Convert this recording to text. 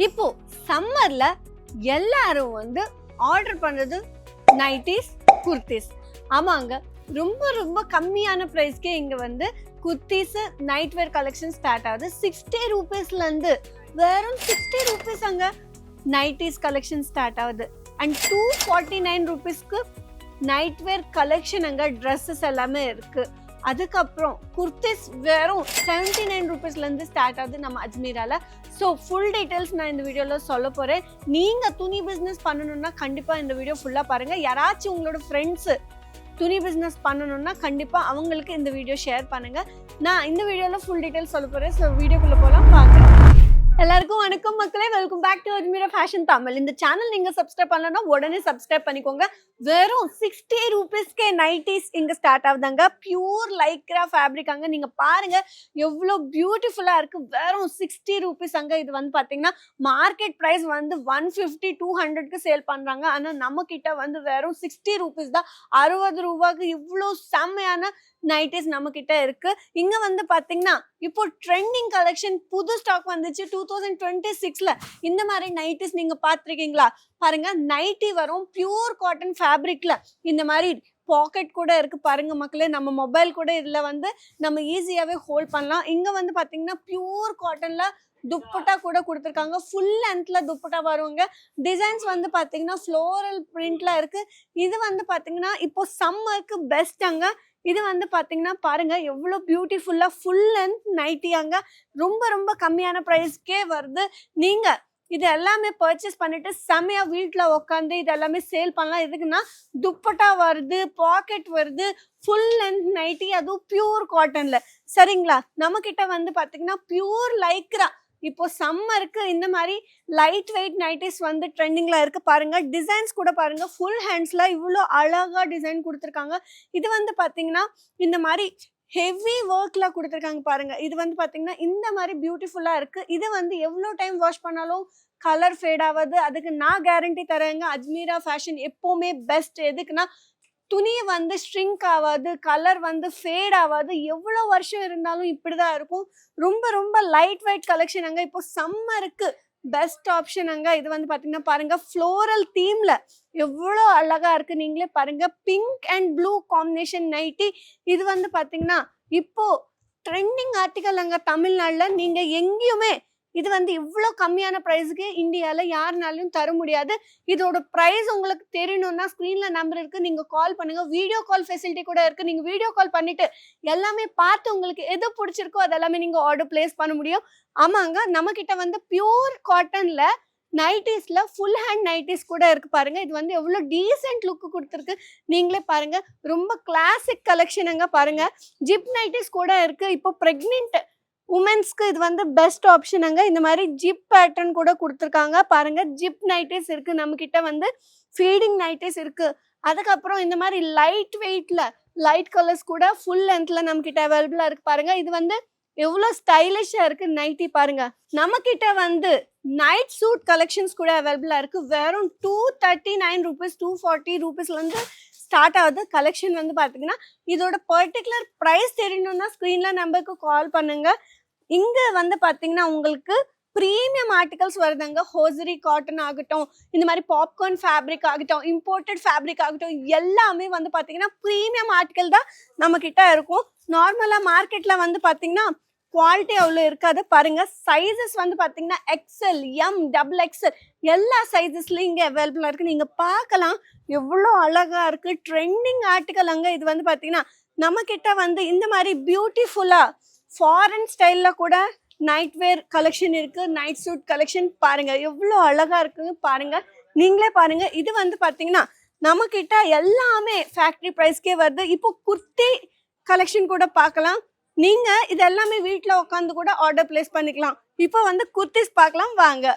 இப்போ சம்மர்ல எல்லாரும் வந்து ஆர்டர் பண்றது நைட்டிஸ், குர்த்திஸ். ஆமாங்க, ரொம்ப ரொம்ப கம்மியான பிரைஸ்க்கே இங்க வந்து குர்த்திஸ், நைட் வேர் கலெக்ஷன் ஸ்டார்ட் ஆகுது. 60 ரூபீஸ்ல இருந்து வெறும் 60 ரூபீஸ் அங்க நைட்டிஸ் கலெக்ஷன் ஸ்டார்ட் ஆகுது. அண்ட் 249 ரூபீஸ்க்கு நைட் வேர் கலெக்ஷன் அங்க ட்ரெஸ்ஸஸ் எல்லாமே இருக்கு. அதுக்கப்புறம் குர்த்திஸ் வெறும் 79 ரூபீஸ்ல இருந்து ஸ்டார்ட் ஆகுது நம்ம அஜ்மீரால. ஸோ ஃபுல் டீட்டெயில்ஸ் நான் இந்த வீடியோவில் சொல்ல போகிறேன். நீங்கள் துணி பிஸ்னஸ் பண்ணணும்னா கண்டிப்பாக இந்த வீடியோ ஃபுல்லாக பாருங்கள். யாராச்சும் உங்களோட ஃப்ரெண்ட்ஸு துணி பிஸ்னஸ் பண்ணணும்னா கண்டிப்பாக அவங்களுக்கு இந்த வீடியோ ஷேர் பண்ணுங்கள். நான் இந்த வீடியோவில் ஃபுல் டீட்டெயில்ஸ் சொல்ல போகிறேன். ஸோ வீடியோக்குள்ளே போகலாம், பார்க்குறேன். எல்லாருக்கும் வணக்கம் மக்களே, welcome back to Ajmera fashion Tamil. இந்த சேனல் நீங்கள் சப்ஸ்கிரைப் பண்ணலன்னா உடனே சப்ஸ்கிரைப் பண்ணிக்கோங்க. வெறும் 60 ரூபீஸ்க்கே நைட்டிஸ் இங்கே ஸ்டார்ட் ஆகுதாங்க. பியூர் லைக்ரா ஃபேப்ரிக் அங்கே நீங்கள் பாருங்கள் எவ்வளோ பியூட்டிஃபுல்லாக இருக்குது. வெறும் 60 ரூபீஸ் அங்கே. இது வந்து பார்த்தீங்கன்னா மார்க்கெட் ப்ரைஸ் வந்து 150-200க்கு சேல் பண்ணுறாங்க. ஆனால் நம்மக்கிட்ட வந்து வெறும் 60 ரூபீஸ் தான். 60 ரூபாய்க்கு இவ்வளோ செம்மையான நைட்டிஸ் நம்மக்கிட்ட இருக்குது. இங்கே வந்து பார்த்தீங்கன்னா இப்போ ட்ரெண்டிங் கலெக்ஷன் புது ஸ்டாக் வந்துச்சு 2026ல. இந்த மாதிரி நைட்டிஸ் நீங்கள் பார்த்துருக்கீங்களா? பாருங்க, நைட்டி வரும் பியூர் காட்டன் ஃபேப்ரிக்ல. இந்த மாதிரி பாக்கெட் கூட இருக்கு பாருங்க மக்களே. நம்ம மொபைல் கூட இதுல வந்து நம்ம ஈஸியாவே ஹோல்ட் பண்ணலாம். இங்க வந்து பாத்தீங்கன்னா பியூர் காட்டன்ல துப்பட்டா கூட கொடுத்துருக்காங்க. ஃபுல் லென்த்ல துப்பட்டா வருவாங்க. டிசைன்ஸ் வந்து பாத்தீங்கன்னா ஃப்ளோரல் பிரிண்ட்ல இருக்கு. இது வந்து பாத்தீங்கன்னா இப்போ சம்மருக்கு பெஸ்ட் அங்க. இது வந்து பாத்தீங்கன்னா பாருங்க எவ்வளோ பியூட்டிஃபுல்லா ஃபுல் லென்த் நைட்டி அங்க ரொம்ப ரொம்ப கம்மியான ப்ரைஸ்க்கே வருது. நீங்க இது எல்லாமே பர்ச்சேஸ் பண்ணிட்டு செம்மையா வீட்டில் உட்காந்து இது எல்லாமே சேல் பண்ணலாம். எதுக்குன்னா துப்பட்டா வருது, பாக்கெட் வருது, ஃபுல் லென்த் நைட்டி, அதுவும் பியூர் காட்டன்ல. சரிங்களா? நம்ம கிட்ட வந்து பாத்தீங்கன்னா பியூர் லைக்ரா. இப்போ சம்மருக்கு இந்த மாதிரி லைட் வெயிட் நைட்டிஸ் வந்து ட்ரெண்டிங்ல இருக்கு. பாருங்க, டிசைன்ஸ் கூட பாருங்க, ஃபுல் ஹேண்ட்ஸ்ல இவ்வளோ அழகா டிசைன் கொடுத்துருக்காங்க. இது வந்து பாத்தீங்கன்னா இந்த மாதிரி ஹெவி ஒர்க்ல கொடுத்துருக்காங்க பாருங்க. இது வந்து பாத்தீங்கன்னா இந்த மாதிரி பியூட்டிஃபுல்லா இருக்கு. இது வந்து எவ்வளோ டைம் வாஷ் பண்ணாலும் கலர் ஃபேட் ஆகாது. அதுக்கு நான் கேரண்டி தரேங்க. அஜ்மீரா ஃபேஷன் எப்பவுமே பெஸ்ட். எதுக்குன்னா துணியை வந்து ஸ்ட்ரிங்க் ஆகாது, கலர் வந்து ஃபேட் ஆகாது. எவ்வளோ வருஷம் இருந்தாலும் இப்படிதான் இருக்கும். ரொம்ப ரொம்ப லைட் வெயிட் கலெக்ஷன் அங்க இப்போ சம்மருக்கு பெஸ்ட் ஆப்ஷன் அங்க. இது வந்து பாத்தீங்கன்னா பாருங்க ஃப்ளோரல் தீம்ல எவ்வளோ அழகா இருக்கு. நீங்களே பாருங்க, pink and blue combination nighty. இது வந்து பாத்தீங்கன்னா இப்போ ட்ரெண்டிங் ஆர்டிக்கல் அங்க தமிழ்நாடுல. நீங்க எங்கேயுமே இது வந்து இவ்வளோ கம்மியான ப்ரைஸுக்கு இந்தியாவில் யாருனாலையும் தர முடியாது. இதோட ப்ரைஸ் உங்களுக்கு தெரியணும்னா ஸ்க்ரீனில் நம்பர் இருக்குது, நீங்கள் கால் பண்ணுங்கள். வீடியோ கால் ஃபெசிலிட்டி கூட இருக்குது. நீங்கள் வீடியோ கால் பண்ணிவிட்டு எல்லாமே பார்த்து உங்களுக்கு எது பிடிச்சிருக்கோ அதெல்லாமே நீங்கள் ஆர்டர் பிளேஸ் பண்ண முடியும். ஆமாங்க, நம்மக்கிட்ட வந்து பியூர் காட்டனில் நைட்டிஸில் ஃபுல் ஹேண்ட் நைட்டிஸ் கூட இருக்குது பாருங்கள். இது வந்து எவ்வளோ டீசென்ட் லுக்கு கொடுத்துருக்கு. நீங்களே பாருங்கள், ரொம்ப கிளாசிக் கலெக்ஷனுங்க. பாருங்கள், ஜிப் நைட்டிஸ் கூட இருக்குது. இப்போ ப்ரெக்னென்ட் உமன்ஸ்க்கு இது வந்து பெஸ்ட் ஆப்ஷனுங்க. இந்த மாதிரி ஜிப் பேட்டர்ன் கூட கொடுத்துருக்காங்க பாருங்க. ஜிப் நைட்டிஸ் இருக்கு நம்ம கிட்ட, வந்து ஃபீடிங் நைட்டிஸ் இருக்கு. அதுக்கப்புறம் இந்த மாதிரி லைட் வெயிட்ல லைட் கலர்ஸ் கூட ஃபுல் லென்த்ல நம்ம கிட்ட அவைலபிளா இருக்கு பாருங்க. இது வந்து எவ்வளோ ஸ்டைலிஷா இருக்கு நைட்டி பாருங்க. நம்ம கிட்ட வந்து நைட் சூட் கலெக்ஷன்ஸ் கூட அவைலபிளா இருக்கு. வெறும் 239 ரூபீஸ் 240 ரூபீஸ்ல இருந்து ஸ்டார்ட் ஆகுது. கலெக்ஷன் வந்து பாத்தீங்கன்னா இதோட பர்டிகுலர் ப்ரைஸ் தெரியணும்னா ஸ்க்ரீன்ல நம்பருக்கு கால் பண்ணுங்க. இங்க வந்து பாத்தீங்கன்னா உங்களுக்கு ப்ரீமியம் ஆர்டிகல்ஸ் வருதுங்க. ஹோசரி காட்டன் ஆகட்டும், இந்த மாதிரி பாப்கார்ன் ஃபேப்ரிக் ஆகட்டும், இம்போர்ட்டட் ஃபேப்ரிக் ஆகட்டும், எல்லாமே வந்து பாத்தீங்கன்னா ப்ரீமியம் ஆர்டிகல் தான் நம்ம கிட்ட இருக்கும். நார்மலா மார்க்கெட்ல வந்து பாத்தீங்கன்னா குவாலிட்டி அவ்வளோ இருக்காது. பாருங்க, சைஸஸ் வந்து பாத்தீங்கன்னா எக்ஸ்எல், எம், டபுள் எக்ஸ்எல் எல்லா சைஸஸ்லயும் இங்க அவைலபிளா இருக்கு. நீங்க பார்க்கலாம் எவ்வளோ அழகா இருக்கு. ட்ரெண்டிங் ஆர்டிகல் அங்க. இது வந்து பாத்தீங்கன்னா நம்ம கிட்ட வந்து இந்த மாதிரி பியூட்டிஃபுல்லா ஃபாரின் ஸ்டைல்ல கூட நைட் வேர் கலெக்ஷன் இருக்கு. நைட் சூட் கலெக்ஷன் பாருங்க எவ்வளோ அழகா இருக்குங்க. பாருங்க, நீங்களே பாருங்க. இது வந்து பாத்தீங்கன்னா நம்ம கிட்ட எல்லாமே ஃபேக்டரி ப்ரைஸ்க்கே வருது. இப்போ குர்த்தி கலெக்ஷன் கூட பார்க்கலாம். நீங்க இது எல்லாமே வீட்டில் உட்காந்து கூட ஆர்டர் பிளேஸ் பண்ணிக்கலாம். இப்போ வந்து குர்த்திஸ் பார்க்கலாம் வாங்க.